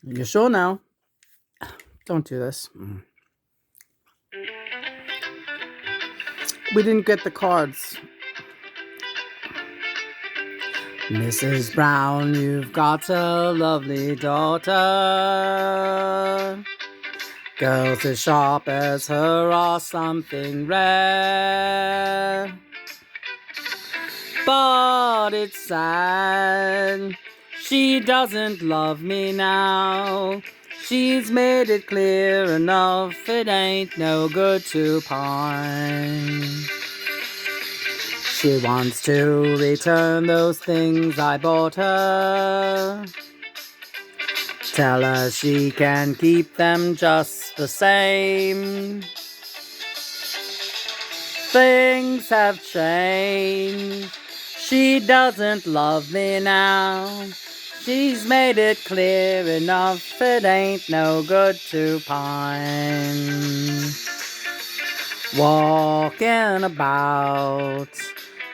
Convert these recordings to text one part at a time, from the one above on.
You sure now? Don't do this. We didn't get the cards. Mrs. Brown, you've got a lovely daughter. Girls as sharp as her are something rare. But it's sad, she doesn't love me now. She's made it clear enough, it ain't no good to pine. She wants to return those things I bought her. Tell her she can keep them just the same. Things have changed. She doesn't love me now. She's made it clear enough, it ain't no good to pine. Walking about,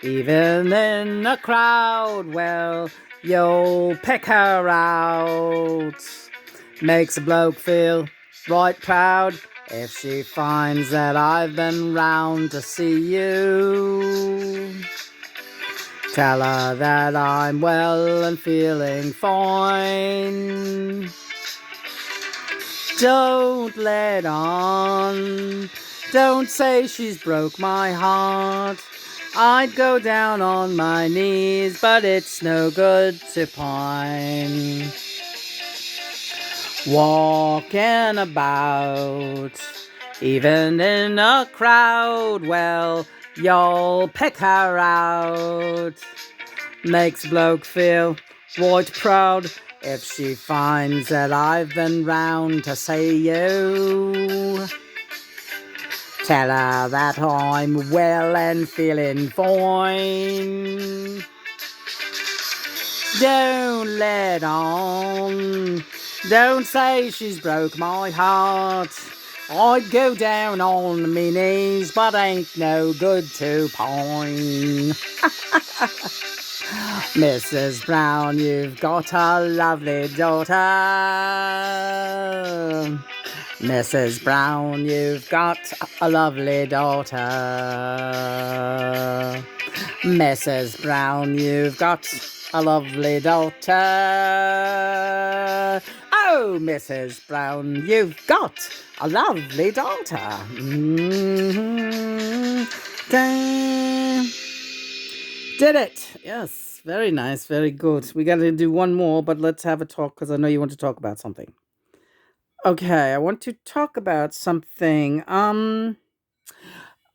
even in a crowd, well, you'll pick her out. Makes a bloke feel right proud if she finds that I've been round to see you. Tell her that I'm well and feeling fine. Don't let on. Don't say she's broke my heart. I'd go down on my knees, but it's no good to pine. Walking about, even in a crowd, well, you'll pick her out. Makes a bloke feel right proud if she finds that I've been round to see you. Tell her that I'm well and feeling fine. Don't let on. Don't say she's broke my heart. I'd go down on me knees, but ain't no good to pine. Mrs. Brown, you've got a lovely daughter. Mrs. Brown, you've got a lovely daughter. Mrs. Brown, you've got a lovely daughter. Oh, Mrs. Brown, you've got a lovely daughter. Did it. Yes, very nice, very good. We got to do one more, but let's have a talk because I know you want to talk about something. Okay, I want to talk about something.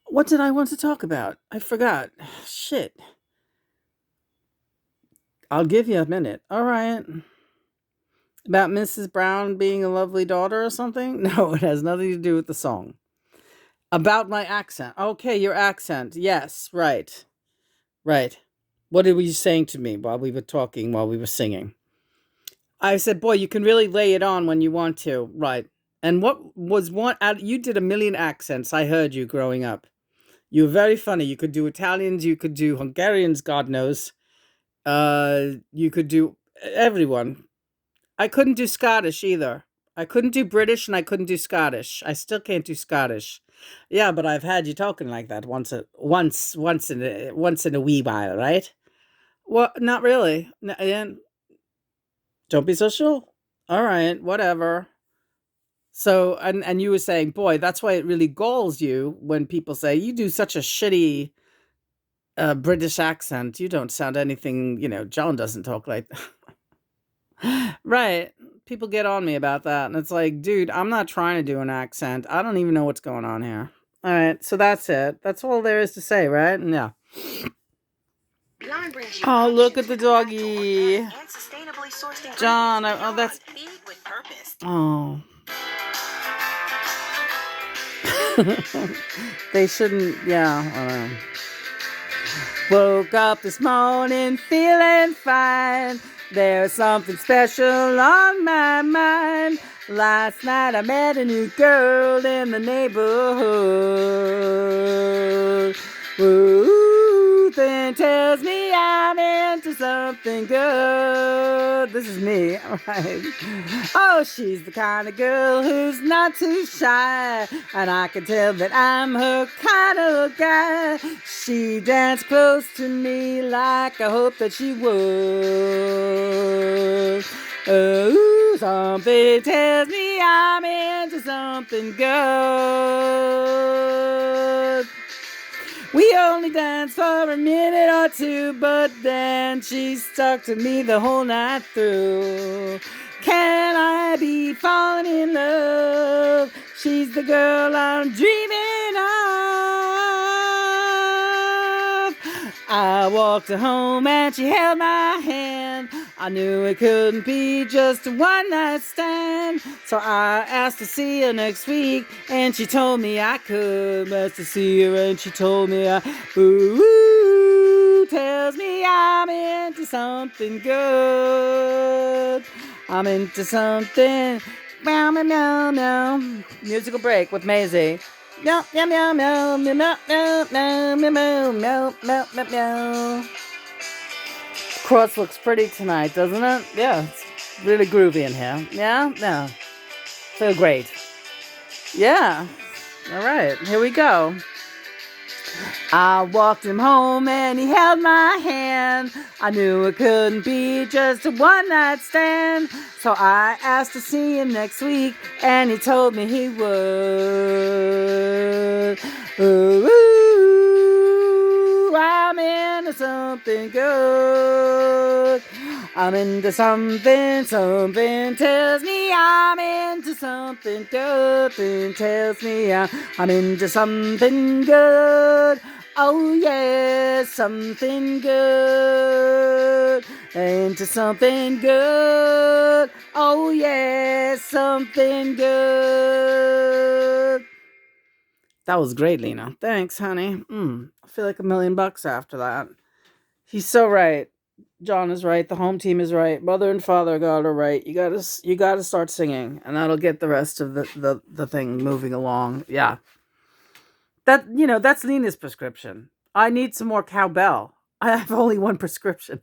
What did I want to talk about? I forgot. Shit. I'll give you a minute. All right. About Mrs. Brown being a lovely daughter or something? No, it has nothing to do with the song. About my accent. Okay, your accent. Yes, right. Right. What were you saying to me while we were talking, while we were singing? I said, boy, you can really lay it on when you want to. Right. And what was one? You did a million accents. I heard you growing up. You were very funny. You could do Italians. You could do Hungarians. God knows. You could do everyone. I couldn't do Scottish either. I couldn't do British, and I couldn't do Scottish. I still can't do Scottish. Yeah, but I've had you talking like that once in a wee while, right? Well, not really. Don't be so sure. All right, whatever. So, and you were saying, boy, that's why it really galls you when people say you do such a shitty British accent. You don't sound anything. John doesn't talk like that. Right. People get on me about that, and it's like, dude, I'm not trying to do an accent. I don't even know what's going on here. All right, so that's it. That's all there is to say, right? Yeah. Oh, look at the doggy. John, oh, that's. Oh. They shouldn't, yeah. Woke up this morning feeling fine. There's something special on my mind. Last night I met a new girl in the neighborhood. Ooh, Something tells me I'm into something good. This is me, alright. Oh, she's the kind of girl who's not too shy, and I can tell that I'm her kind of guy. She danced close to me like I hoped that she would. Oh, something tells me I'm into something good. We only danced for a minute or two, but then she stuck to me the whole night through. Can I be falling in love? She's the girl I'm dreaming of. I walked her home and she held my hand. I knew it couldn't be just a one-night stand. So I asked to see her next week, and she told me I could. Asked to see her, and she told me ooh, tells me I'm into something good. I'm into something. Meow, meow, meow, meow. Musical break with Maisie. Meow, meow, meow, meow, meow, meow, meow, meow, meow, meow, meow, meow, meow. Cross looks pretty tonight, doesn't it? Yeah, it's really groovy in here. Yeah? Yeah. Feel great. Yeah. All right, here we go. I walked him home and he held my hand. I knew it couldn't be just a one-night stand. So I asked to see him next week, and he told me he would. Ooh, I'm into something good. I'm into something, something tells me I'm into something good. Something tells me I'm into something good. Oh yeah, something good. Into something good. Oh yeah, something good. That was great, Lena. Thanks, honey. I feel like $1,000,000 after that. He's so right. John is right. The home team is right. Mother and father got it right. You gotta start singing, and that'll get the rest of the thing moving along. Yeah. That's Lena's prescription. I need some more cowbell. I have only one prescription.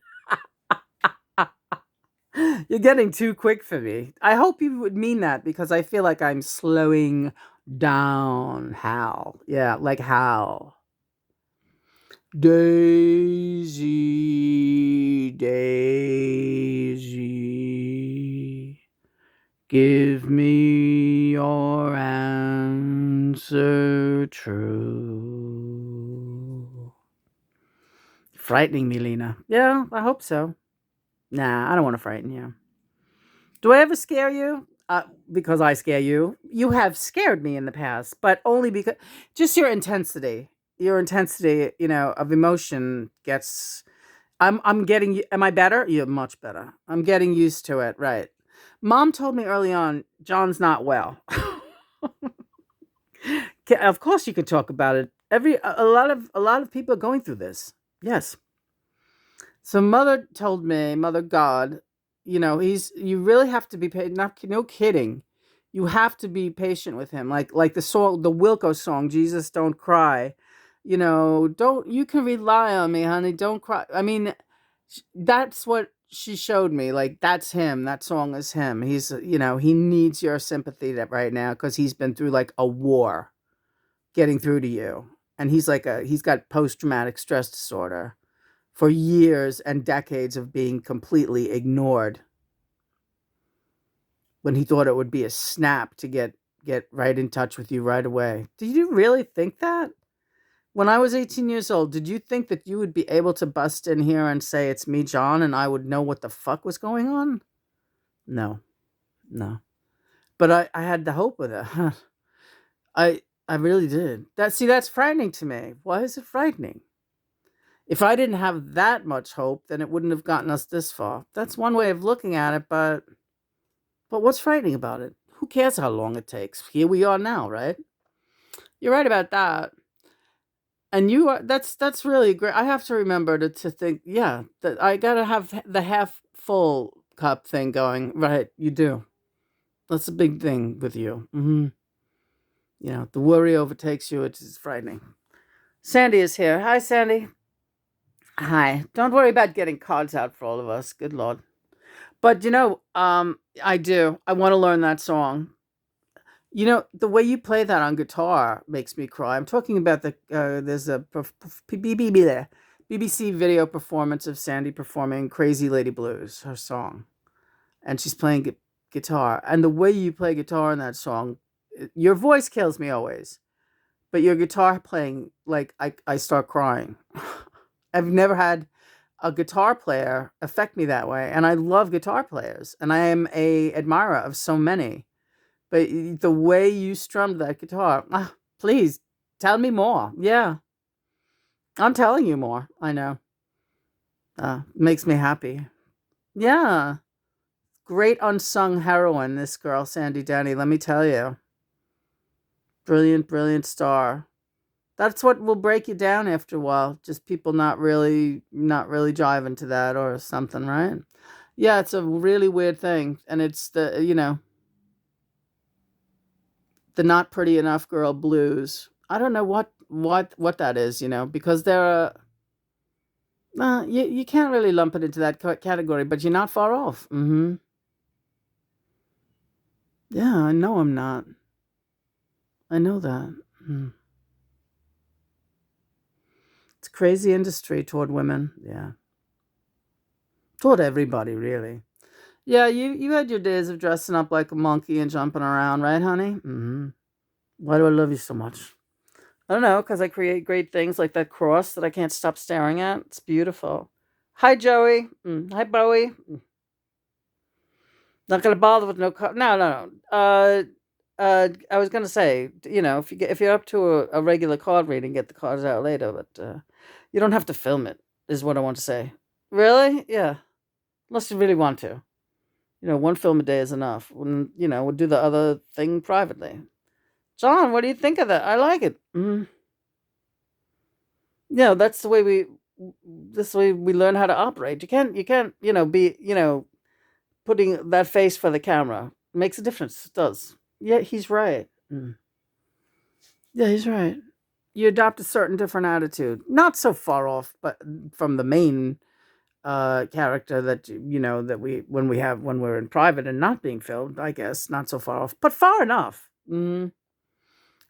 You're getting too quick for me. I hope you would mean that, because I feel like I'm slowing down. Hal. Yeah, like Hal. Daisy, Daisy, give me your answer true. Frightening me, Lena. Yeah, I hope so. Nah, I don't want to frighten you. Do I ever scare you? Because I scare you. You have scared me in the past, but only because just your intensity. Your intensity, of emotion gets. I'm getting. Am I better? You're much better. I'm getting used to it. Right. Mom told me early on, John's not well. Of course, you could talk about it. A lot of people are going through this. Yes. So mother told me, mother God, you really have to be patient. No kidding. You have to be patient with him. Like the Wilco song, Jesus Don't Cry. Don't, you can rely on me, honey. Don't cry. I mean, that's what she showed me. Like, that's him. That song is him. He needs your sympathy right now, because he's been through like a war getting through to you. And he's got post-traumatic stress disorder for years and decades of being completely ignored, when he thought it would be a snap to get right in touch with you right away. Did you really think that? When I was 18 years old, did you think that you would be able to bust in here and say, it's me, John, and I would know what the fuck was going on? No. No. But I had the hope of that. I really did. That's frightening to me. Why is it frightening? If I didn't have that much hope, then it wouldn't have gotten us this far. That's one way of looking at it, but what's frightening about it? Who cares how long it takes? Here we are now, right? You're right about that. And that's really great. I have to remember to think, yeah, that I gotta have the half full cup thing going. Right, you do. That's a big thing with you. The worry overtakes you. It's frightening. Sandy is here. Hi, Sandy. Hi. Don't worry about getting cards out for all of us. Good Lord. But I do. I want to learn that song. The way you play that on guitar makes me cry. I'm talking about there's a BBC video performance of Sandy performing Crazy Lady Blues, her song. And she's playing guitar. And the way you play guitar in that song, your voice kills me always. But your guitar playing, like, I start crying. I've never had a guitar player affect me that way. And I love guitar players. And I am a admirer of so many. But the way you strummed that guitar, please tell me more. Yeah, I'm telling you more. I know. Makes me happy. Yeah, great unsung heroine, this girl, Sandy Denny. Let me tell you, brilliant, brilliant star. That's what will break you down after a while. Just people not really jiving to that or something, right? Yeah, it's a really weird thing, and it's the not pretty enough girl blues. I don't know what that is, because there are. You can't really lump it into that category, but you're not far off. Yeah, I know I'm not. I know that. Mm. It's a crazy industry toward women. Yeah, toward everybody, really. Yeah, you had your days of dressing up like a monkey and jumping around, right, honey? Why do I love you so much? I don't know, because I create great things like that cross that I can't stop staring at. It's beautiful. Hi, Joey. Hi, Bowie. Not gonna bother with no, no, no. I was gonna say, if you're up to a regular card reading, get the cards out later, but you don't have to film it. Is what I want to say. Really? Yeah. Unless you really want to. One film a day is enough. We'll do the other thing privately. John, what do you think of that? I like it. That's the way we. This way we learn how to operate. You can't, be, putting that face for the camera makes a difference. It does. Yeah, he's right. Yeah, he's right. You adopt a certain different attitude, not so far off, but from the main character that that when we're in private and not being filmed. I guess not so far off, but far enough.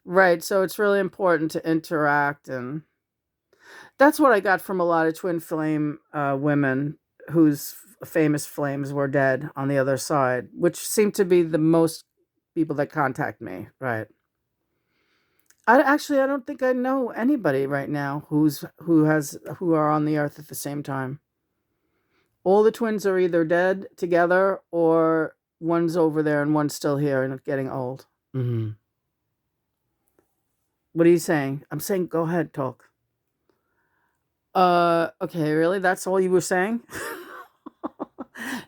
Right. So it's really important to interact, and that's what I got from a lot of twin flame women whose famous flames were dead on the other side, which seem to be the most people that contact me. Right. I don't think I know anybody right now who are on the earth at the same time. All the twins are either dead together or one's over there and one's still here and getting old. hmm What are you saying? I'm saying go ahead, talk. Okay, really? That's all you were saying?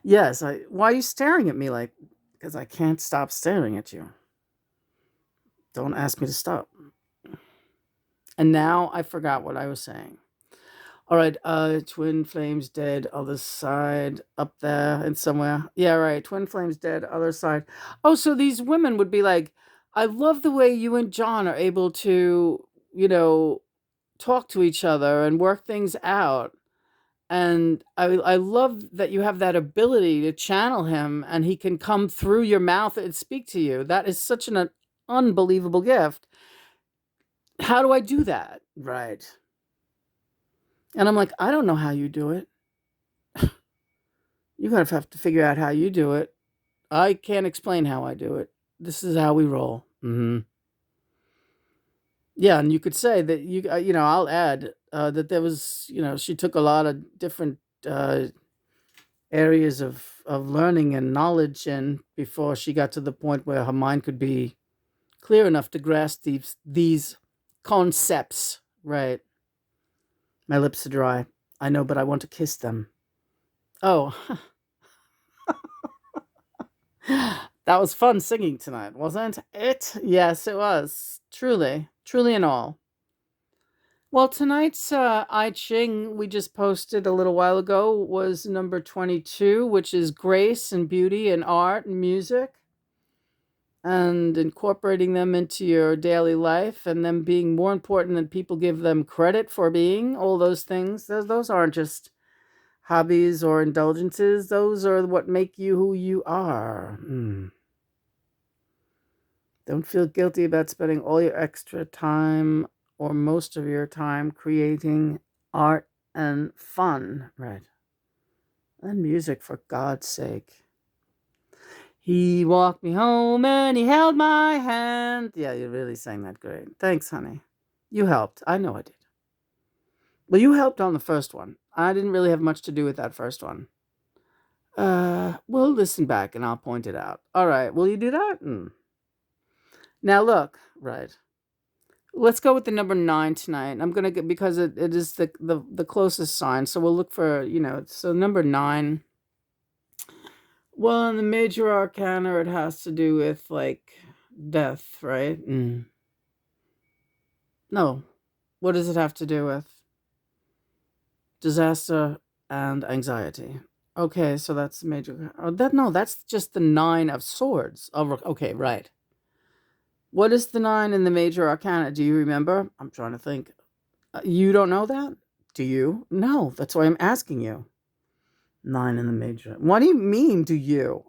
Yes. Why are you staring at me like? Because I can't stop staring at you. Don't ask me to stop. And now I forgot what I was saying. All right, twin flames dead, other side, up there and somewhere. Yeah, right. Twin flames dead, other side. Oh, so these women would be like, I love the way you and John are able to, talk to each other and work things out. And I love that you have that ability to channel him and he can come through your mouth and speak to you. That is such an unbelievable gift. How do I do that? Right. And I'm like, I don't know how you do it. You're going to have to figure out how you do it. I can't explain how I do it. This is how we roll. Yeah, and you could say that I'll add that there was, she took a lot of different areas of learning and knowledge, and before she got to the point where her mind could be clear enough to grasp these concepts. Right. My lips are dry. I know, but I want to kiss them. Oh, that was fun singing tonight, wasn't it? Yes, it was. Truly, truly and all. Well, tonight's I Ching we just posted a little while ago was number 22, which is grace and beauty and art and music. and incorporating them into your daily life and them being more important than people give them credit for being, all those things, those aren't just hobbies or indulgences. Those are what make you who you are. Don't feel guilty about spending all your extra time or most of your time creating art and fun. Right. And music, for God's sake. He walked me home and he held my hand. Yeah, you really sang that great. Thanks, honey. You helped. I know I did. Well, you helped on the first one. I didn't really have much to do with that first one. We'll listen back and I'll point it out. All right, will you do that? Now look, right. Let's go with the number 9 tonight. I'm gonna get, because it is the closest sign. So we'll look for, so number 9. Well, in the major arcana, it has to do with like death, right? No. What does it have to do with? Disaster and anxiety. Okay, so that's the major. Oh, that's just the 9 of swords. Oh, okay, right. What is the 9 in the major arcana? Do you remember? I'm trying to think. You don't know that? Do you? No, that's why I'm asking you. 9 in the major. What do you mean, do you?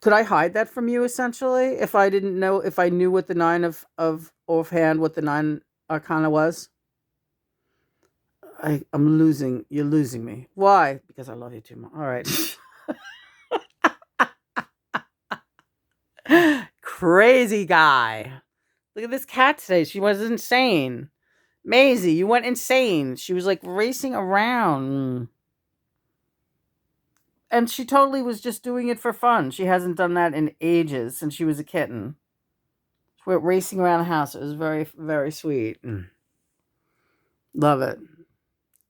Could I hide that from you, essentially, if I didn't know, if I knew what the 9 of offhand, what the 9 arcana was? You're losing me. Why? Because I love you too much. All right. Crazy guy. Look at this cat today. She was insane. Maisie, you went insane. She was like racing around. And she totally was just doing it for fun. She hasn't done that in ages, since she was a kitten. She went racing around the house. It was very, very sweet. Love it.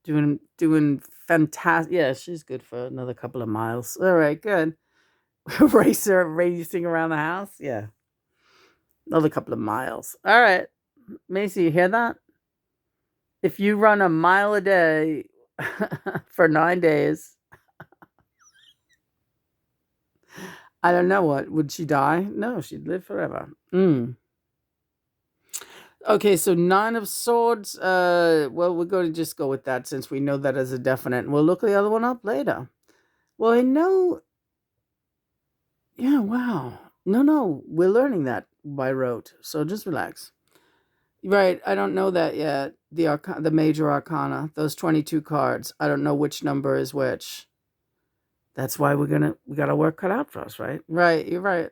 Doing fantastic. Yeah, she's good for another couple of miles. All right, good. Racing around the house. Yeah, another couple of miles. All right, Macy, you hear that? If you run a mile a day for 9 days, I don't know, what would she die? No, she'd live forever. Okay, so 9 of swords. Well, we're going to just go with that since we know that as a definite, and we'll look the other one up later. Well, I know. Yeah, wow. No, we're learning that by rote, so just relax. Right, I don't know that yet. The major arcana, those 22 cards. I don't know which number is which. That's why we got our work cut out for us, right? Right, you're right.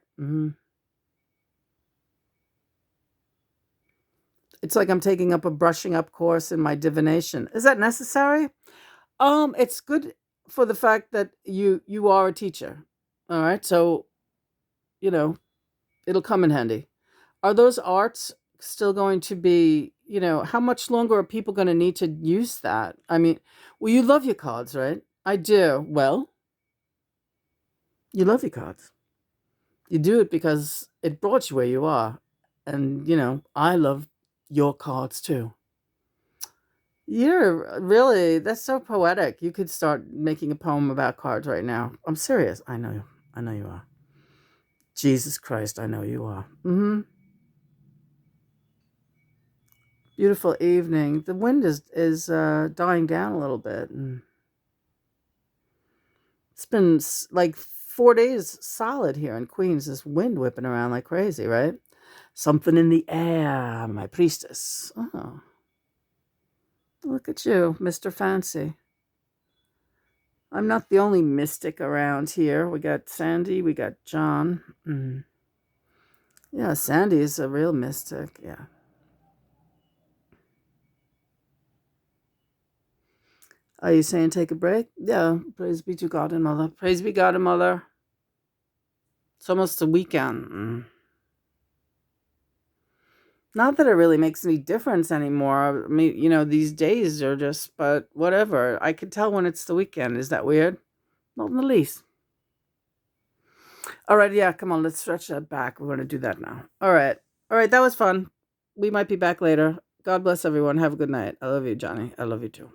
It's like I'm taking up a brushing up course in my divination. Is that necessary? It's good for the fact that you are a teacher. All right, so it'll come in handy. Are those arts still going to be, how much longer are people going to need to use that? I mean, well, you love your cards, right? I do. Well, you love your cards. You do it because it brought you where you are. And, I love your cards too. You're really, that's so poetic. You could start making a poem about cards right now. I'm serious. I know you. I know you are. Jesus Christ, I know you are. Beautiful evening. The wind is dying down a little bit. It's been like 4 days solid here in Queens. This wind whipping around like crazy, right? Something in the air, my priestess. Oh, look at you, Mr. Fancy. I'm not the only mystic around here. We got Sandy, we got John. Yeah, Sandy is a real mystic. Yeah. Are you saying take a break? Yeah. Praise be to God and Mother. Praise be God and Mother. It's almost the weekend. Not that it really makes any difference anymore. I mean, these days are just, but whatever. I can tell when it's the weekend. Is that weird? Not in the least. All right, yeah, come on, let's stretch that back. We're going to do that now. All right, that was fun. We might be back later. God bless everyone. Have a good night. I love you, Johnny. I love you too.